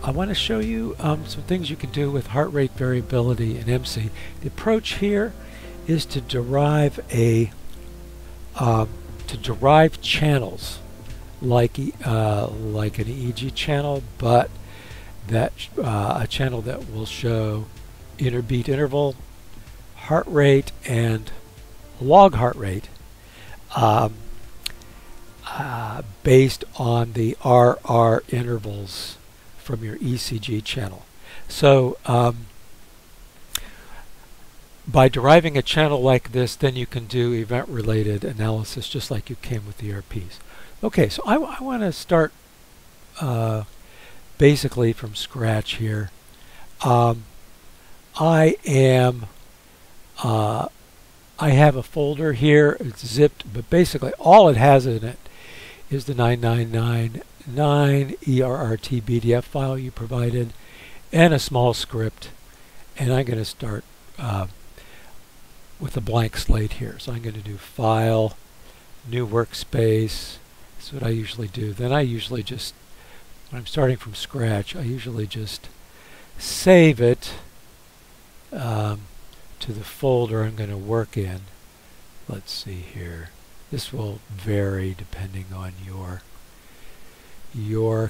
I want to show you some things you can do with heart rate variability in EMSE. The approach here is to derive channels like an EEG channel, but that a channel that will show interbeat interval, heart rate, and log heart rate based on the RR intervals from your ECG channel. So by deriving a channel like this, then you can do event-related analysis just like you can with the ERPs. Okay, so I want to start basically from scratch here. I have a folder here. It's zipped, but basically all it has in it is the 9999 ERRT BDF file you provided and a small script. And I'm going to start with a blank slate here. So I'm going to do File, New Workspace. That's what I usually do. Then I usually just, when I'm starting from scratch, I usually just save it to the folder I'm going to work in. Let's see here. This will vary depending on your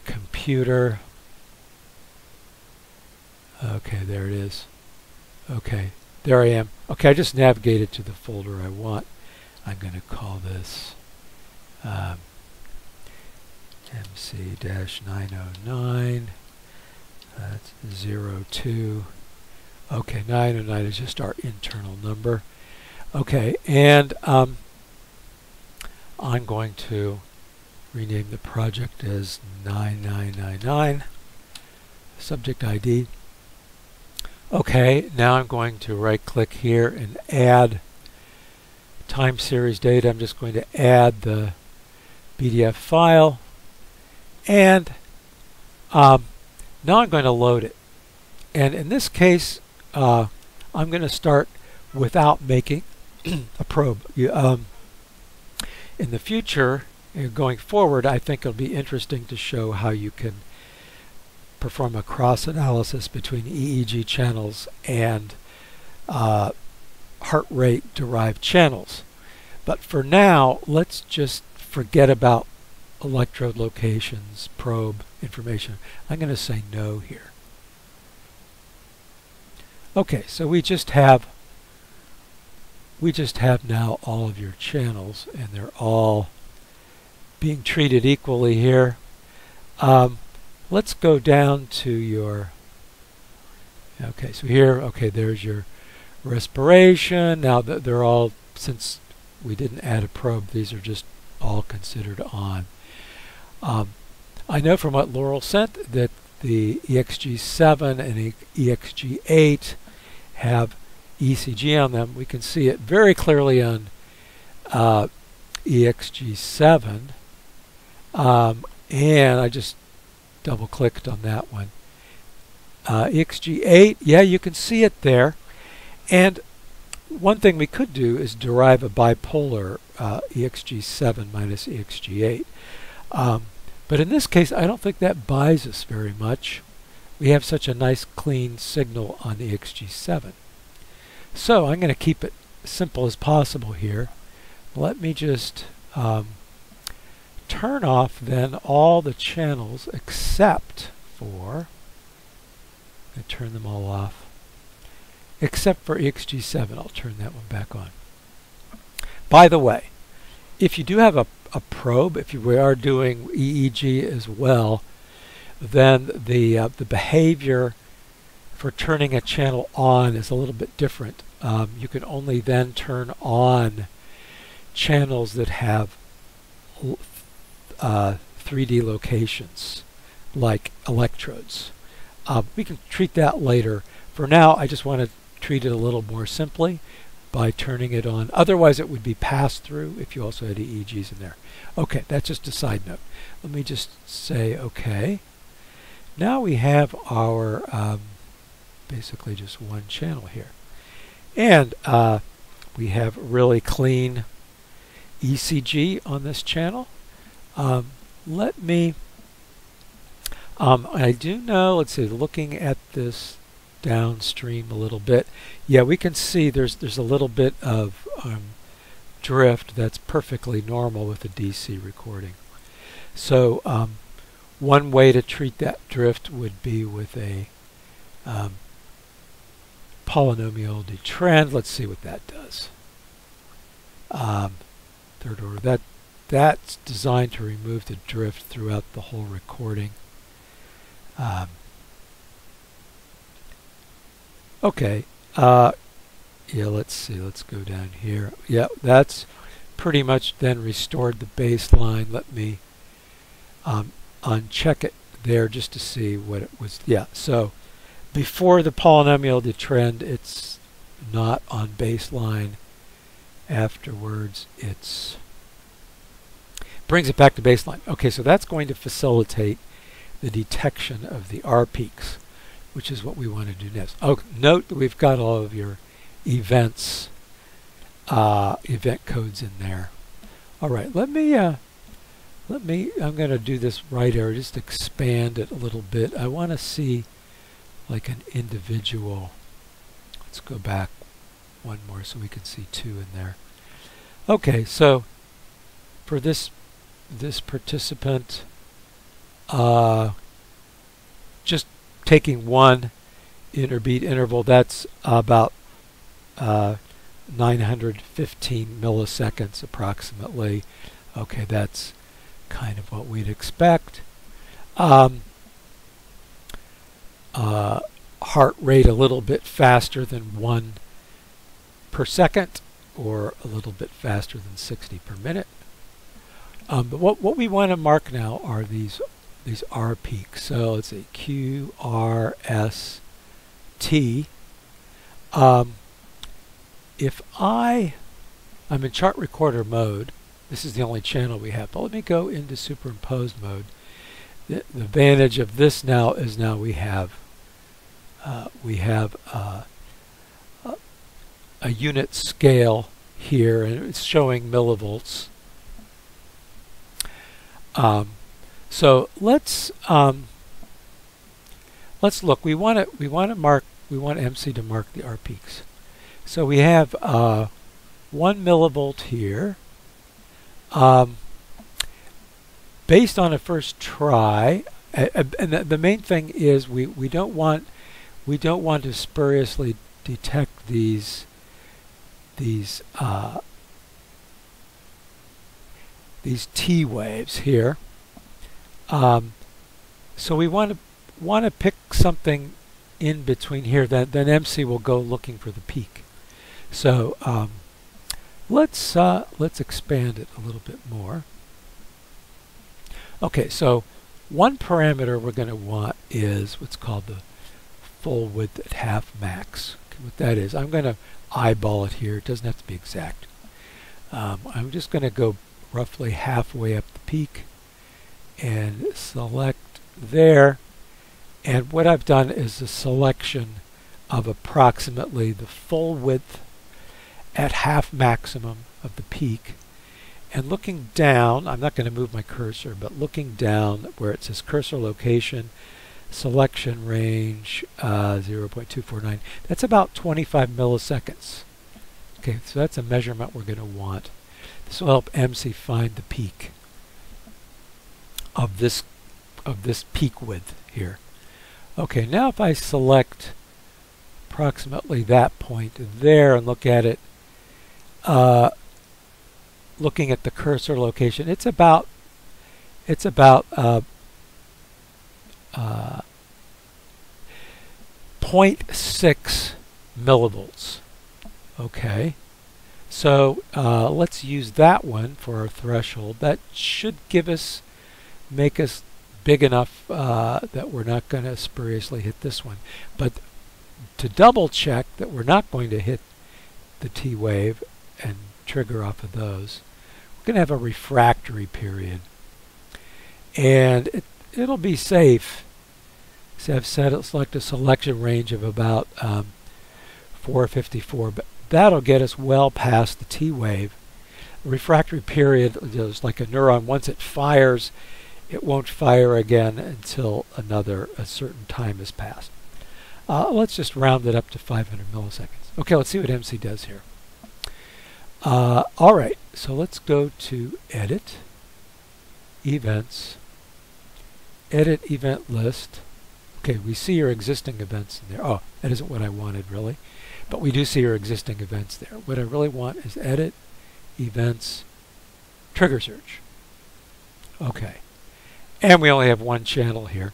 computer. Okay, there it is. Okay, there I am. Okay, I just navigated to the folder I want. I'm going to call this EMSE-909. That's 02. Okay, 909 is just our internal number. Okay, and I'm going to rename the project as 9999, subject ID. Okay, now I'm going to right-click here and add time series data. I'm just going to add the BDF file, and now I'm going to load it. And in this case, I'm going to start without making a probe. In the future, going forward, I think it'll be interesting to show how you can perform a cross-analysis between EEG channels and heart rate derived channels. But for now, let's just forget about electrode locations, probe information. I'm going to say no here. Okay, so we just have now all of your channels, and they're all being treated equally here. Let's go down to your, okay, so here, okay, there's your respiration. Now that they're all, since we didn't add a probe, these are just all considered on. I know from what Laurel sent that the EXG7 and EXG8 have ECG on them. We can see it very clearly on EXG7, and I just double-clicked on that one. EXG8, yeah, you can see it there. And one thing we could do is derive a bipolar EXG7 minus EXG8. But in this case, I don't think that buys us very much. We have such a nice clean signal on the EXG7. So I'm going to keep it simple as possible here. Let me just turn off then all the channels except for, I turn them all off, except for EXG7. I'll turn that one back on. By the way, if you do have a probe, if we are doing EEG as well, then the behavior for turning a channel on is a little bit different. You can only then turn on channels that have 3D locations, like electrodes. We can treat that later. For now, I just want to treat it a little more simply by turning it on. Otherwise, it would be passed through if you also had EEGs in there. Okay, that's just a side note. Let me just say okay. Now we have our basically just one channel here. And we have really clean ECG on this channel. I do know, let's see, looking at this downstream a little bit, yeah, we can see there's a little bit of drift that's perfectly normal with a DC recording. So one way to treat that drift would be with a polynomial detrend. Let's see what that does. Third order. That's designed to remove the drift throughout the whole recording. Okay. Yeah, let's see. Let's go down here. Yeah, that's pretty much then restored the baseline. Let me uncheck it there just to see what it was. Yeah, so before the polynomial detrend, it's not on baseline. Afterwards, it's brings it back to baseline. Okay, so that's going to facilitate the detection of the R peaks, which is what we want to do next. Oh, note that we've got all of your event codes in there. All right, I'm going to do this right arrow, just expand it a little bit. I want to see like an individual. Let's go back one more so we can see two in there. Okay, so for this participant, just taking one interbeat interval, that's about 915 milliseconds approximately. Okay, that's kind of what we'd expect. Heart rate a little bit faster than 1 per second, or a little bit faster than 60 per minute. But what we want to mark now are these R peaks. So let's say Q, R, S, T. If I'm in chart recorder mode, this is the only channel we have, but let me go into superimposed mode. The advantage of this now is we have a unit scale here, and it's showing millivolts. So let's look. We want EMSE to mark the R peaks. So we have 1 millivolt here. Based on a first try, and the main thing is we don't want to spuriously detect these T waves here. So we want to pick something in between here. Then EMSE will go looking for the peak. So let's expand it a little bit more. Okay, so one parameter we're going to want is what's called the full width at half max. Okay, what that is, I'm going to eyeball it here. It doesn't have to be exact. I'm just going to go roughly halfway up the peak and select there. And what I've done is a selection of approximately the full width at half maximum of the peak. And looking down, I'm not going to move my cursor, but looking down where it says cursor location, selection range 0.249, that's about 25 milliseconds. Okay, so that's a measurement we're going to want. This will help EMSE find the peak of this peak width here. Okay, now if I select approximately that point there and look at it, looking at the cursor location, it's about 0.6 millivolts. Okay, so let's use that one for our threshold. That should make us big enough that we're not going to spuriously hit this one. But to double check that we're not going to hit the T wave and trigger off of those, we're going to have a refractory period. And it'll be safe to have select a selection range of about 454, but that'll get us well past the T wave. The refractory period is like a neuron. Once it fires, it won't fire again until a certain time has passed. Let's just round it up to 500 milliseconds. Okay, let's see what EMSE does here. All right, so let's go to Edit, Events, Edit Event List. Okay, we see your existing events in there. Oh, that isn't what I wanted really, but we do see your existing events there. What I really want is Edit, Events, Trigger Search. Okay, and we only have one channel here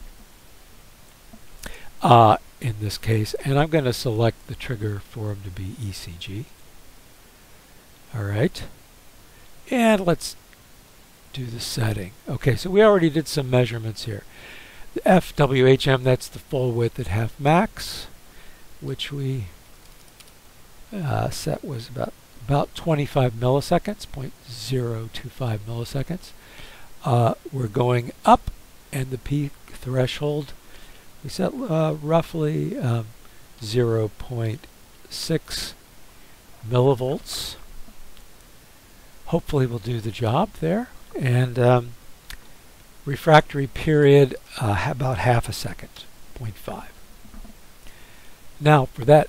in this case, and I'm going to select the trigger form to be ECG. All right, and let's do the setting. Okay, so we already did some measurements here. The FWHM, that's the full width at half max, which we set was about 25 milliseconds, 0.025 milliseconds. We're going up, and the peak threshold we set roughly 0.6 millivolts. Hopefully we'll do the job there. And refractory period about half a second, 0.5. Now for that,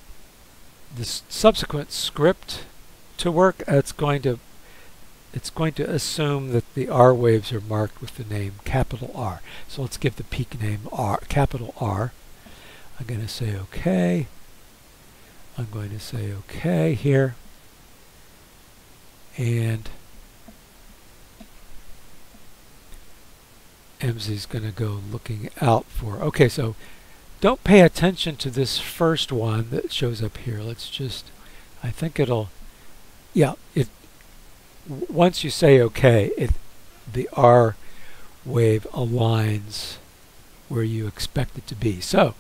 this subsequent script to work, it's going to assume that the R waves are marked with the name capital R. So let's give the peak name R, capital R. I'm going to say OK. I'm going to say OK here. And EMSE is going to go looking out for. Okay, so don't pay attention to this first one that shows up here. Let's just, I think it'll, yeah, once you say OK, the R wave aligns where you expect it to be. So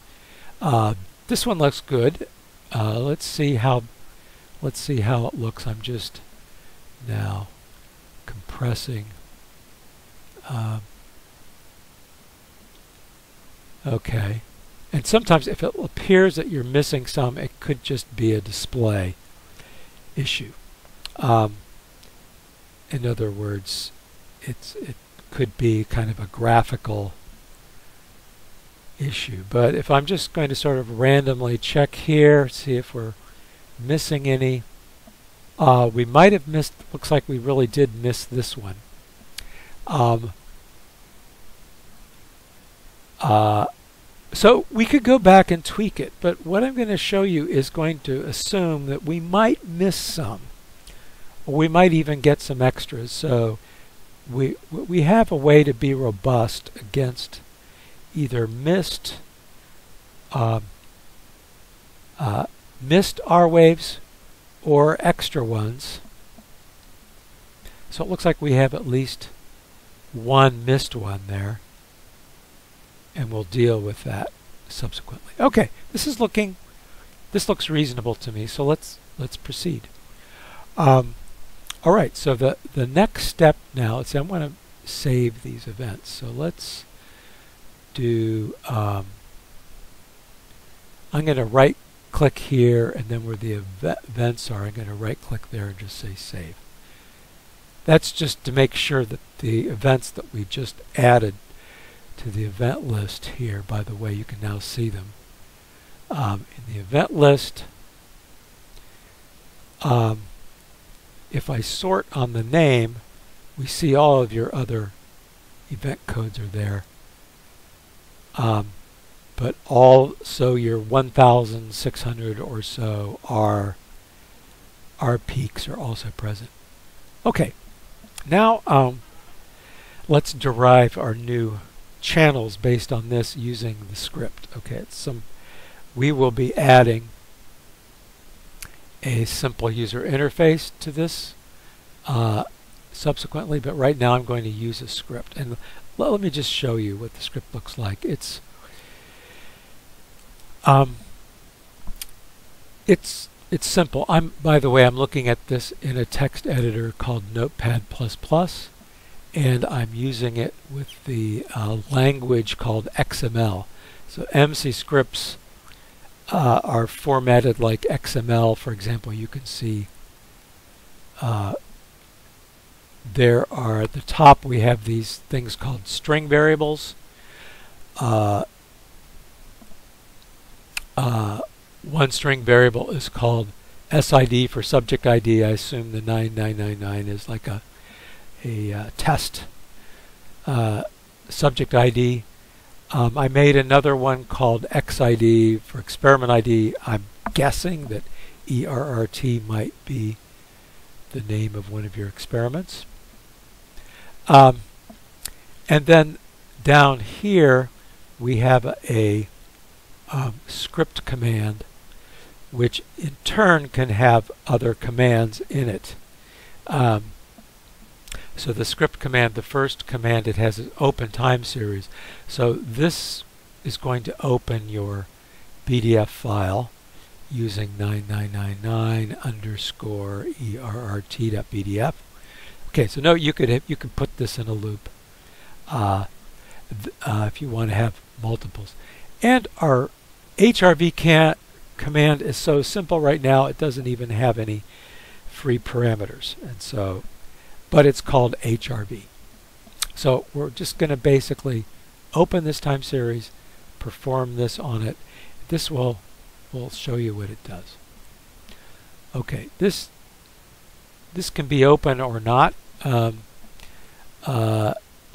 this one looks good. Let's see how it looks. I'm just now compressing. Okay, and sometimes if it appears that you're missing some, it could just be a display issue. In other words, it could be kind of a graphical issue. But if I'm just going to sort of randomly check here, see if we're missing any, we might have missed, looks like we really did miss this one. So we could go back and tweak it, but what I'm going to show you is going to assume that we might miss some, or we might even get some extras. So we have a way to be robust against either missed R waves or extra ones. So it looks like we have at least one missed one there, and we'll deal with that subsequently. Okay, this looks reasonable to me, so let's proceed. All right, so the next step now, I want to save these events. So let's do, I'm going to right click here, and then where the events are, I'm going to right click there and just say save. That's just to make sure that the events that we just added to the event list here, by the way, you can now see them. In the event list, if I sort on the name, we see all of your other event codes are there. But also your 1,600 or so R peaks are also present. Okay, now let's derive our new channels based on this using the script. Okay, we will be adding a simple user interface to this subsequently, but right now I'm going to use a script, and let me just show you what the script looks like. It's simple. By the way, I'm looking at this in a text editor called Notepad++, and I'm using it with the language called XML. So EMSE scripts are formatted like XML. For example, you can see there are at the top we have these things called string variables. One string variable is called SID for subject ID. I assume the 9999 is like a test subject ID. I made another one called XID for experiment ID. I'm guessing that ERRT might be the name of one of your experiments. And then down here we have a script command, which in turn can have other commands in it. So the script command, the first command, it has an open time series. So this is going to open your PDF file using 9999 underscore ERRT.pdf. Okay, so note you could put this in a loop if you want to have multiples. And our HRV command is so simple right now, it doesn't even have any free parameters. And so, but it's called HRV. So we're just going to basically open this time series, perform this on it. This will show you what it does. Okay, this can be open or not.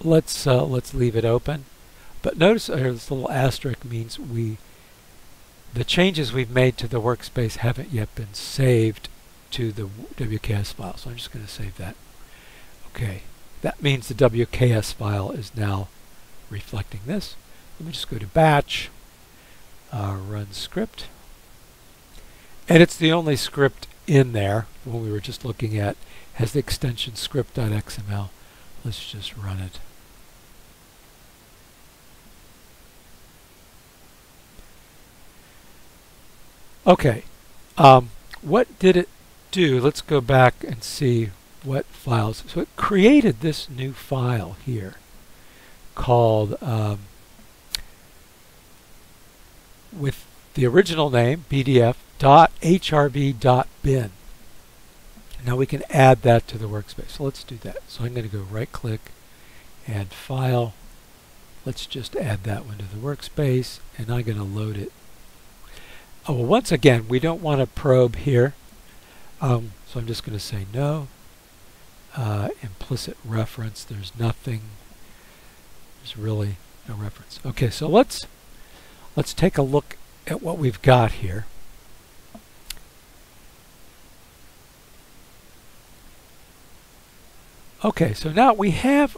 Let's leave it open. But notice this little asterisk means the changes we've made to the workspace haven't yet been saved to the WKS file. So I'm just going to save that. Okay, that means the WKS file is now reflecting this. Let me just go to batch, run script. And it's the only script in there when we were just looking at, has the extension script.xml. Let's just run it. Okay, what did it do? Let's go back and see what files. So it created this new file here called, with the original name, pdf.hrv.bin. Now we can add that to the workspace. So let's do that. So I'm going to go right click, add file. Let's just add that one to the workspace, and I'm going to load it. Oh, well, once again, we don't want to probe here. So I'm just going to say no. Implicit reference, there's nothing. There's really no reference. Okay, so let's take a look at what we've got here. Okay, so now we have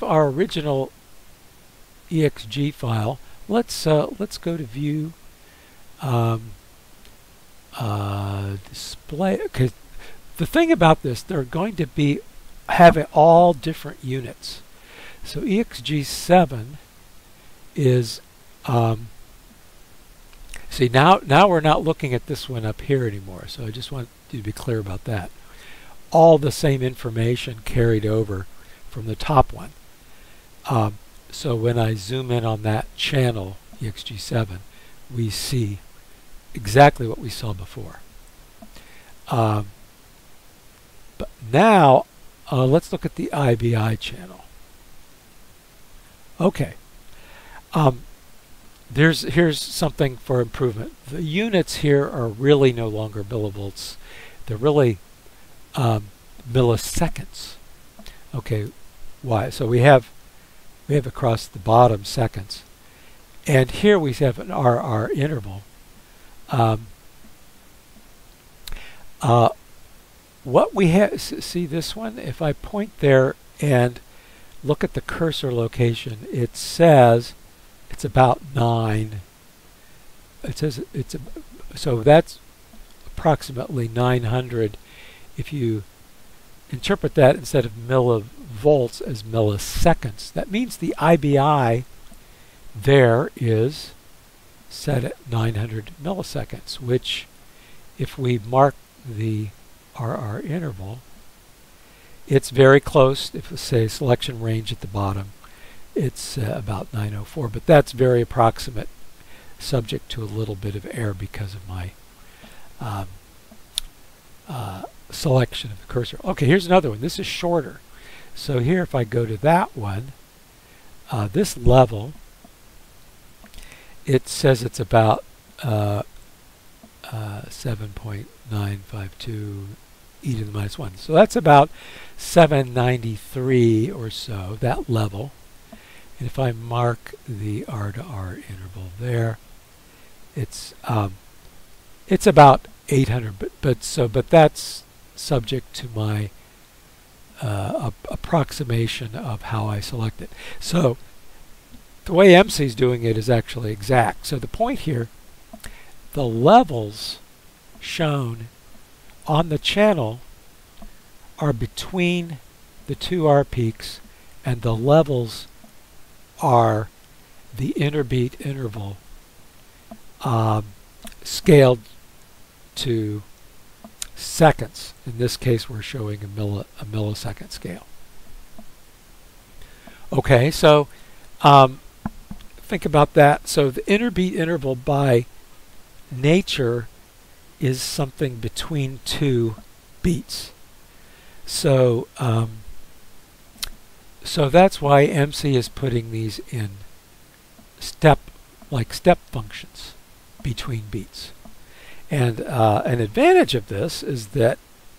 our original EXG file. Let's go to view, display. Okay, the thing about this, they're going to be having all different units. So EXG7 is see now we're not looking at this one up here anymore. So I just want you to be clear about that. All the same information carried over from the top one. So when I zoom in on that channel, EXG7, we see exactly what we saw before. But now let's look at the IBI channel. Okay. Here's something for improvement. The units here are really no longer millivolts. They're really milliseconds. Okay, why? So we have across the bottom seconds, and here we have an RR interval. What we have, see this one? If I point there and look at the cursor location, it says it's about 9. It says so that's approximately 900. If you interpret that instead of millivolts as milliseconds, that means the IBI there is set at 900 milliseconds, which if we mark the RR interval, it's very close. If we say selection range at the bottom, it's about 904, but that's very approximate, subject to a little bit of error because of my selection of the cursor. Okay, here's another one. This is shorter. So here, if I go to that one, this level, it says it's about 7.952 e to the minus 1. So that's about 793 or so, that level. And if I mark the R to R interval there, it's about 800, but that's subject to my approximation of how I select it. So the way EMSE is doing it is actually exact. So the point here, the levels shown on the channel are between the two R peaks, and the levels are the interbeat interval scaled to seconds. In this case, we're showing a millisecond scale. Okay, so think about that. So the interbeat interval by nature is something between two beats. So so that's why EMSE is putting these in step functions between beats. And an advantage of this is that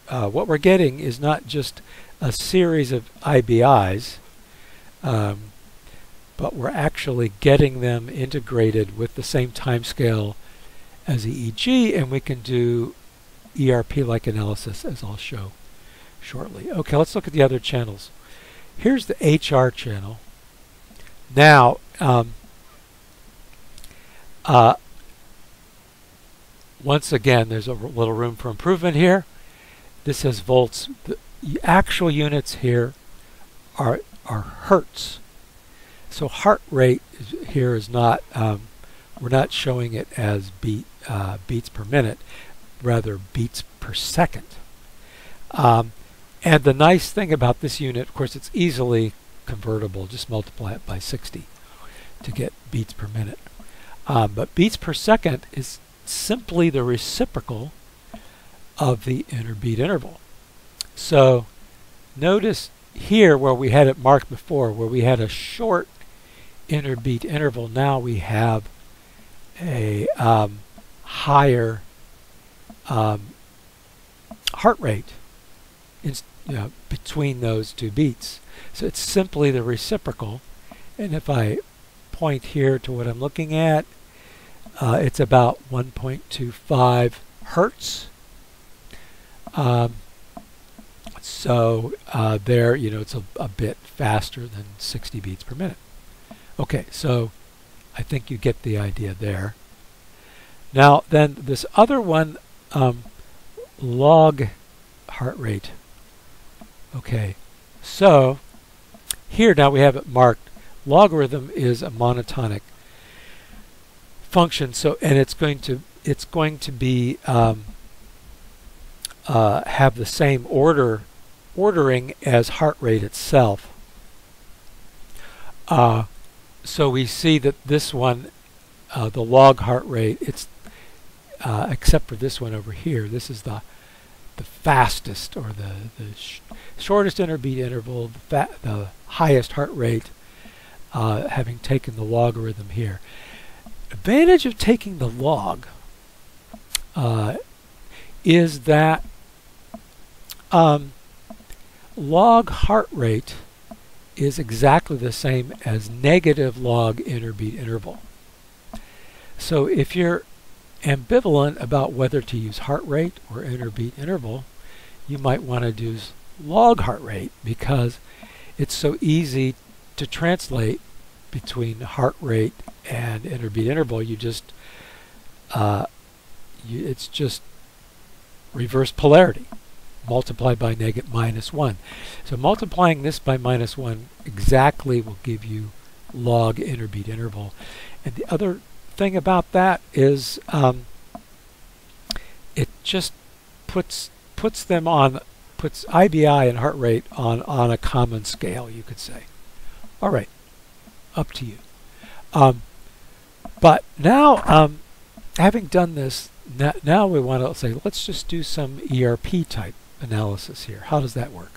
what we're getting is not just a series of IBIs, but we're actually getting them integrated with the same time scale as EEG, and we can do ERP-like analysis, as I'll show shortly. Okay, let's look at the other channels. Here's the HR channel. Now, once again, there's a little room for improvement here. This says volts. The actual units here are hertz. So heart rate here is not, we're not showing it as beats per minute, rather beats per second. And the nice thing about this unit, of course, it's easily convertible. Just multiply it by 60 to get beats per minute. But beats per second is simply the reciprocal of the interbeat interval. So notice here where we had it marked before, where we had a short interbeat interval, now we have a higher heart rate between those two beats. So it's simply the reciprocal. And if I point here to what I'm looking at, it's about 1.25 hertz. So there, it's a bit faster than 60 beats per minute. Okay, so I think you get the idea there. Now then, this other one, log heart rate. Okay, so here now we have it marked. Logarithm is a monotonic function, so and it's going to be have the same ordering as heart rate itself. So we see that this one, the log heart rate, it's except for this one over here, this is the fastest, or the shortest interbeat interval, the highest heart rate, having taken the logarithm here. Advantage of taking the log is that log heart rate is exactly the same as negative log interbeat interval. So if you're ambivalent about whether to use heart rate or interbeat interval, you might want to use log heart rate because it's so easy to translate between heart rate and interbeat interval. You just it's just reverse polarity, multiplied by -1. So multiplying this by -1 exactly will give you log interbeat interval. And the other thing about that is it just puts IBI and heart rate on a common scale, you could say. All right, up to you. But now, having done this, now we want to say, let's just do some ERP type analysis here. How does that work?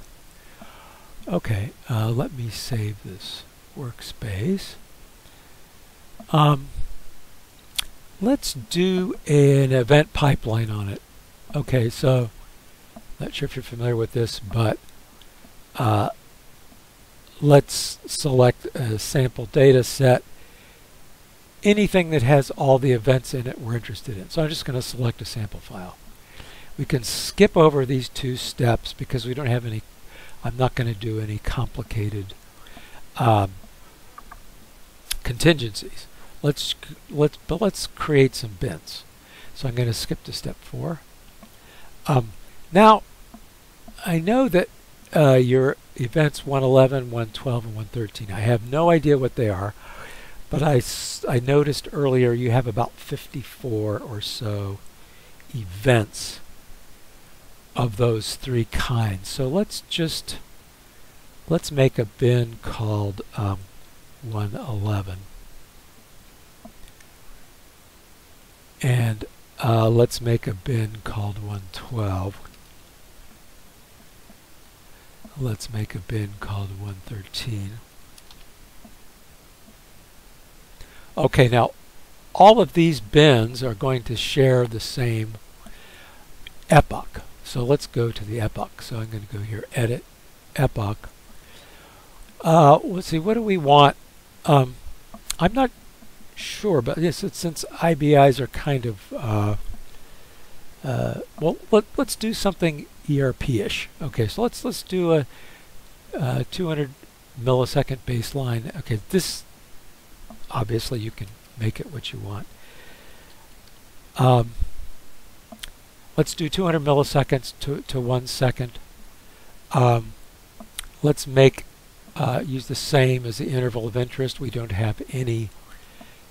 Okay, let me save this workspace. Let's do an event pipeline on it. Okay, so not sure if you're familiar with this, but let's select a sample data set. Anything that has all the events in it we're interested in. So I'm just going to select a sample file. We can skip over these two steps because we don't have any, I'm not going to do any complicated contingencies. Let's create some bins. So I'm going to skip to step 4. Now I know that your events 111, 112, and 113. I have no idea what they are, but I noticed earlier you have about 54 or so events of those 3 kinds. So let's make a bin called 111. And let's make a bin called 112. Let's make a bin called 113. Okay, now all of these bins are going to share the same epoch. So let's go to the epoch. So I'm going to go here, edit, epoch. Let's see, what do we want? I'm not sure, but yes, since IBIs are kind of, well, let's do something ERP-ish. Okay, so let's do a 200 millisecond baseline. Okay, this obviously you can make it what you want. Let's do 200 milliseconds to 1 second. Let's make use the same as the interval of interest. We don't have any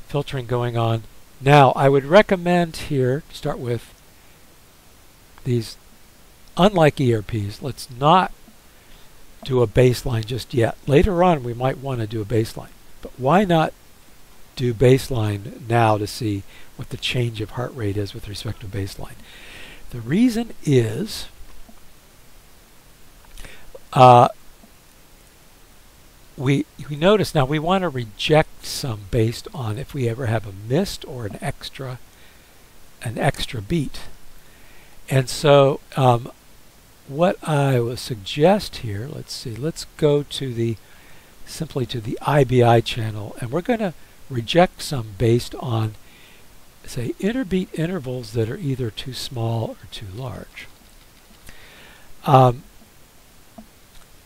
filtering going on. Now I would recommend here to start with these, unlike ERPs, let's not do a baseline just yet. Later on we might want to do a baseline, but why not do baseline now to see what the change of heart rate is with respect to baseline? The reason is we notice now we want to reject some based on if we ever have a missed or an extra beat. And so what I will suggest here, let's see, let's go to simply to the IBI channel, and we're going to reject some based on, say, interbeat intervals that are either too small or too large.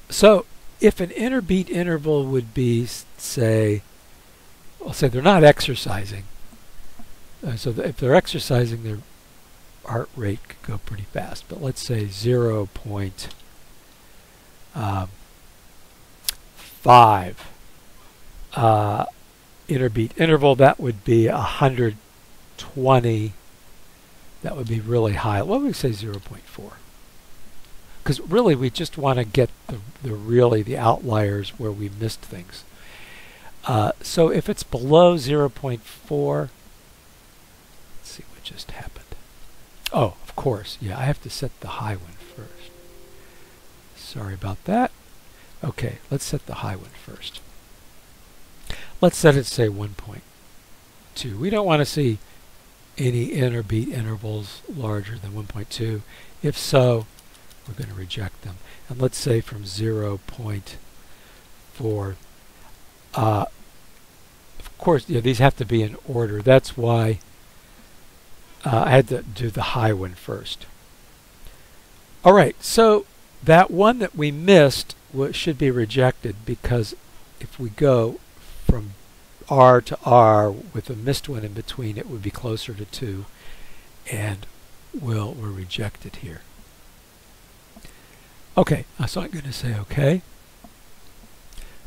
So if an interbeat interval would be, say, I'll say they're not exercising. So if they're exercising, their heart rate could go pretty fast. But let's say 0.5 interbeat interval, that would be 120. That would be really high. What would we say 0.4? Because really we just want to get the outliers where we missed things. So if it's below 0.4, let's see what just happened. Oh, of course, yeah, I have to set the high one first. Sorry about that. Okay, let's set the high one first. Let's set it, say, 1.2. We don't want to see any interbeat intervals larger than 1.2. If so, we're going to reject them. And let's say from 0.4. Of course, these have to be in order. That's why I had to do the high one first. All right, so that one that we missed should be rejected, because if we go from R to R with a missed one in between, it would be closer to 2, and we'll reject it here. Okay, so I'm going to say OK.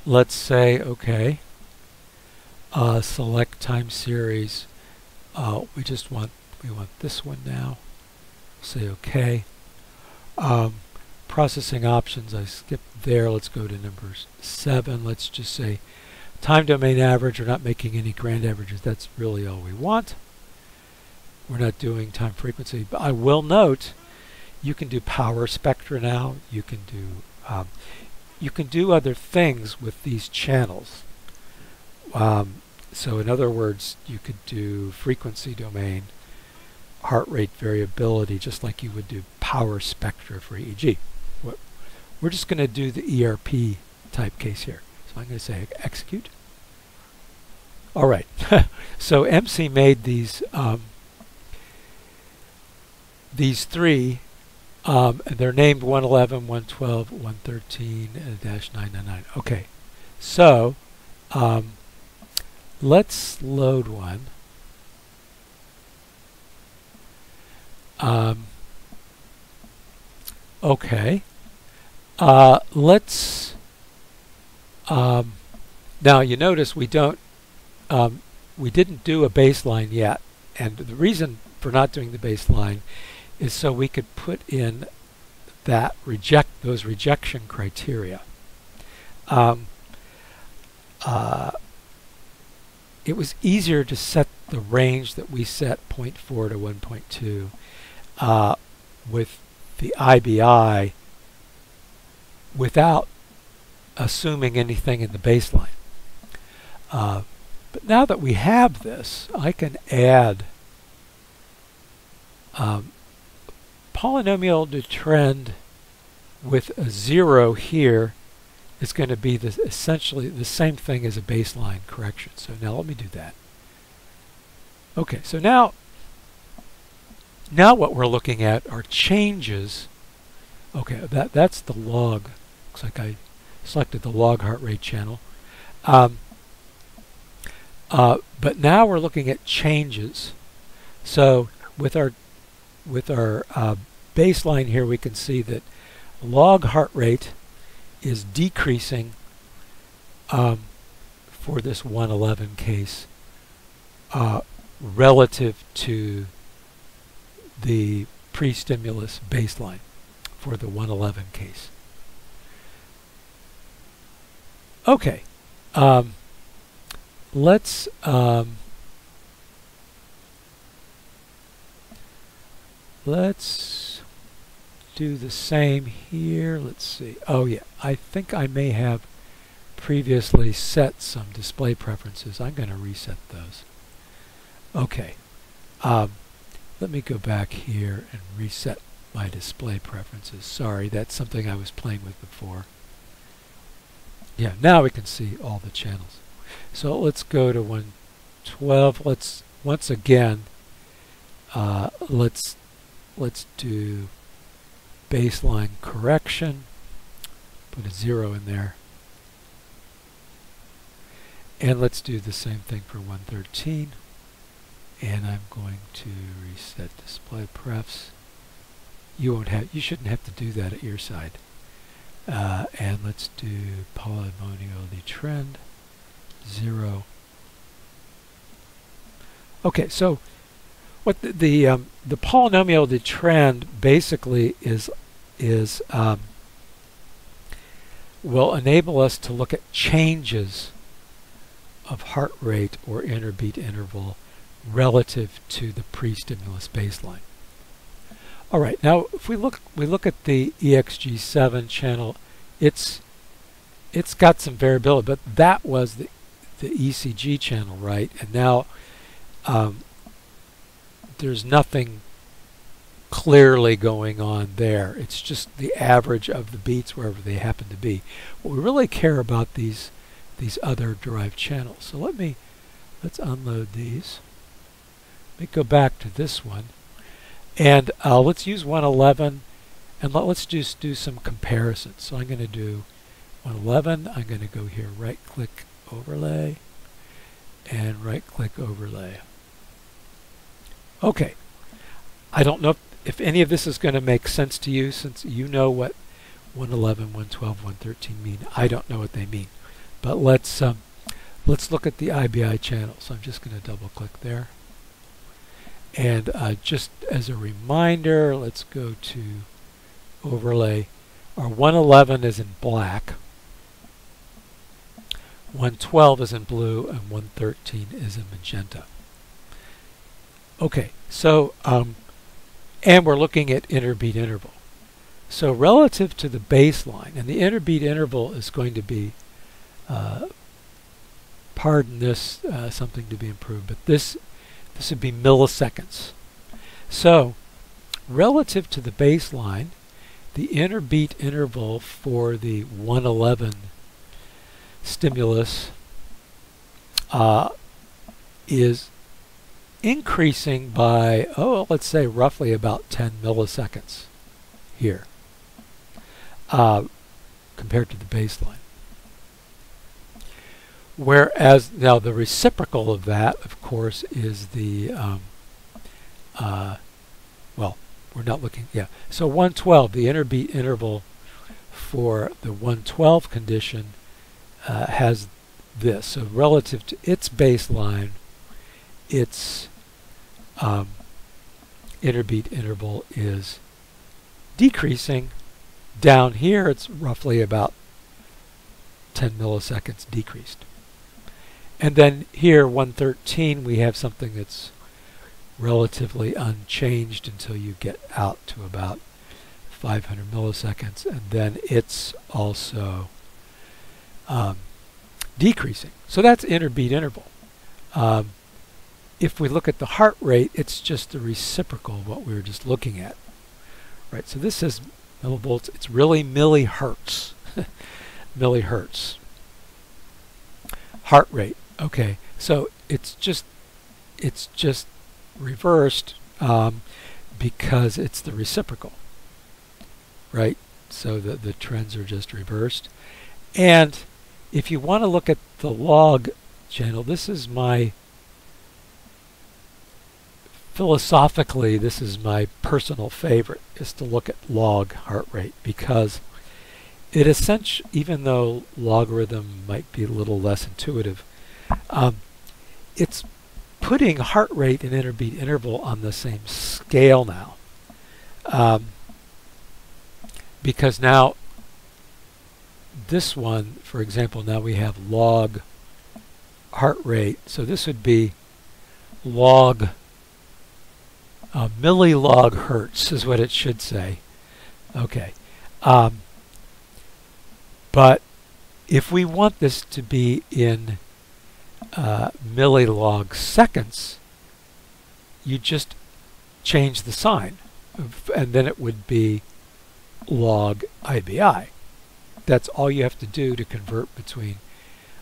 Let's say OK. Select time series. We want this one now. Say OK. Processing options, I skipped there. Let's go to number 7. Let's just say time domain average. We're not making any grand averages. That's really all we want. We're not doing time frequency. But I will note you can do power spectra now. You can do you can do other things with these channels. So in other words, you could do frequency domain, heart rate variability, just like you would do power spectra for EEG. We're just going to do the ERP type case here. So I'm going to say execute. All right. So EMSE made these three. And they're named 111, 112, 113, -999. Okay. So let's load one. Okay. Let's now you notice we didn't do a baseline yet, and the reason for not doing the baseline is so we could put in that those rejection criteria. It was easier to set the range that we set 0.4 to 1.2 with the IBI without assuming anything in the baseline. But now that we have this, I can add polynomial to trend with a 0 here is going to be essentially the same thing as a baseline correction. So now let me do that. Okay, so now what we're looking at are changes. Okay, that's the log. Looks like I selected the log heart rate channel. But now we're looking at changes. So with our baseline here, we can see that log heart rate is decreasing for this 111 case relative to the pre-stimulus baseline for the 111 case. Okay, let's do the same here. Let's see. Oh yeah, I think I may have previously set some display preferences. I'm going to reset those. Okay, let me go back here and reset my display preferences. Sorry, that's something I was playing with before. Yeah, now we can see all the channels. So let's go to 112. Let's once again let's do baseline correction. Put a 0 in there. And let's do the same thing for 113. And I'm going to reset display prefs. You shouldn't have to do that at your side. And let's do polynomial trend 0. Okay, so what the polynomial trend basically is will enable us to look at changes of heart rate or interbeat interval relative to the pre-stimulus baseline. All right, now if we look at the EXG7 channel, it's got some variability, but that was the ECG channel, right? And now there's nothing clearly going on there. It's just the average of the beats wherever they happen to be. What we really care about these other derived channels. So let's unload these. Let me go back to this one, and let's use 111, and let's just do some comparisons. So I'm going to do 111. I'm going to go here, right-click overlay, and right-click overlay. Okay. I don't know if any of this is going to make sense to you, since you know what 111, 112, 113 mean. I don't know what they mean. But let's look at the IBI channel. So I'm just going to double-click there. And just as a reminder, let's go to overlay. Our 111 is in black, 112 is in blue, and 113 is in magenta. Okay, so and we're looking at interbeat interval. So relative to the baseline, and the interbeat interval is going to be, pardon this, something to be improved, but this would be milliseconds. So relative to the baseline, the interbeat interval for the 111 stimulus is increasing by, let's say roughly about 10 milliseconds here compared to the baseline. Whereas now the reciprocal of that, of course, is the, well, we're not looking, yeah. So 112, the interbeat interval for the 112 condition has this. So relative to its baseline, its interbeat interval is decreasing. Down here, it's roughly about 10 milliseconds decreased. And then here, 113, we have something that's relatively unchanged until you get out to about 500 milliseconds, and then it's also decreasing. So that's interbeat interval. If we look at the heart rate, it's just the reciprocal of what we were just looking at. Right, so this is millivolts. It's really millihertz. Millihertz. Heart rate. Okay, so it's just reversed because it's the reciprocal. Right? So the trends are just reversed. And if you want to look at the log channel, this is my philosophically, this is my personal favorite, is to look at log heart rate, because it essentially, even though logarithm might be a little less intuitive, it's putting heart rate and interbeat interval on the same scale now. Because now this one, for example, now we have log heart rate. So this would be log millilog hertz is what it should say. Okay. But if we want this to be in millilog seconds, you just change the sign, and then it would be log IBI. That's all you have to do to convert between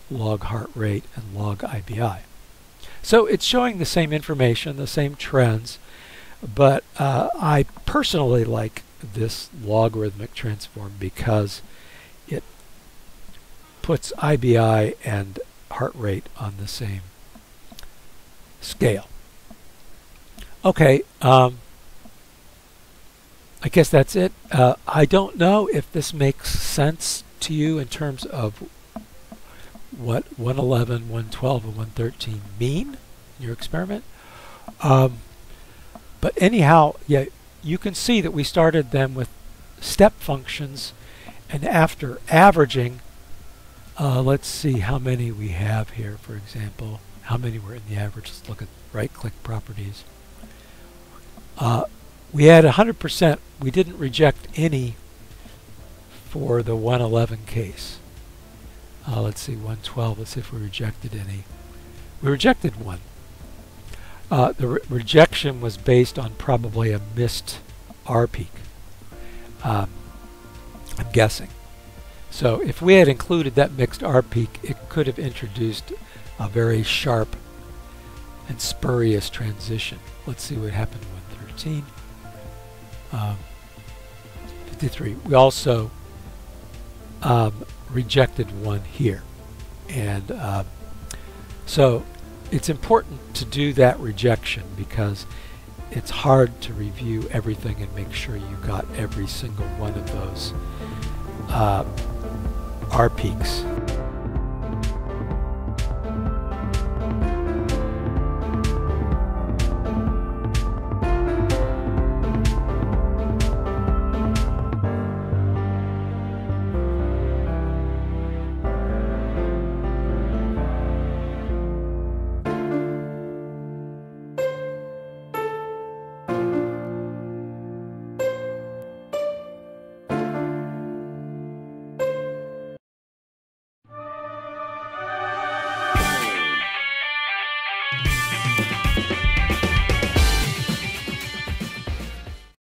log heart rate and log IBI. So it's showing the same information, the same trends, but I personally like this logarithmic transform because it puts IBI and heart rate on the same scale. Okay, I guess that's it. I don't know if this makes sense to you in terms of what 111, 112, and 113 mean in your experiment. But anyhow, yeah, you can see that we started them with step functions, and after averaging, let's see how many we have here, for example. How many were in the average? Let's look at right-click properties. We had 100%. We didn't reject any for the 111 case. Let's see, 112. Let's see if we rejected any. We rejected one. The rejection was based on probably a missed R peak. I'm guessing. So if we had included that mixed R peak, it could have introduced a very sharp and spurious transition. Let's see what happened with 113. 53. We also rejected one here. And so it's important to do that rejection because it's hard to review everything and make sure you got every single one of those R peaks.